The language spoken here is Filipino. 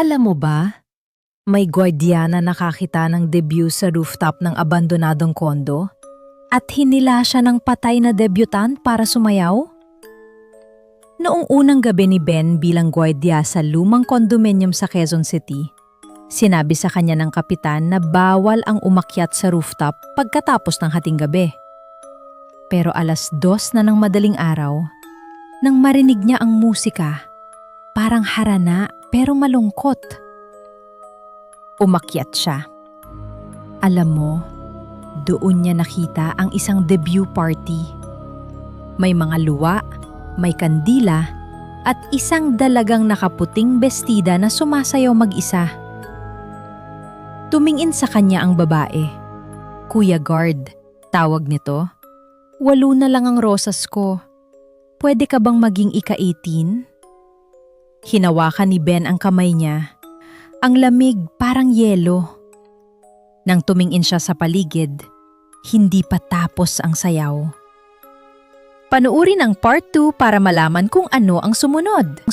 Alam mo ba, may gwardiya na nakakita ng debut sa rooftop ng abandonadong kondo at hinila siya ng patay na debutant para sumayaw? Noong unang gabi ni Ben bilang gwardiya sa lumang condominium sa Quezon City, sinabi sa kanya ng kapitan na bawal ang umakyat sa rooftop pagkatapos ng hating gabi. Pero 2:00 na ng madaling araw, nang marinig niya ang musika, parang harana pero malungkot. Umakyat siya. Alam mo, doon niya nakita ang isang debut party. May mga luwa, may kandila, at isang dalagang nakaputing bestida na sumasayaw mag-isa. Tumingin sa kanya ang babae. Kuya Guard, tawag nito. 8 na lang ang rosas ko. Pwede ka bang maging ika-18? Hinawakan ni Ben ang kamay niya. Ang lamig parang yelo. Nang tumingin siya sa paligid, hindi pa tapos ang sayaw. Panuuri ang part 2 para malaman kung ano ang sumunod.